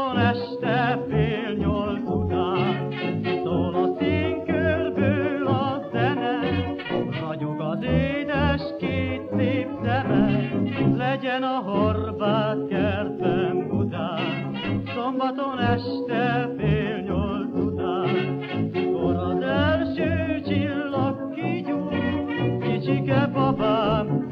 Szombaton este 7:30 után szól a színkörből a zene, ragyog az édes két szép szeme, legyen a Horváth kertben Budán. Szombaton este 7:30 után, mikor az első csillag kigyúl, kicsike babám,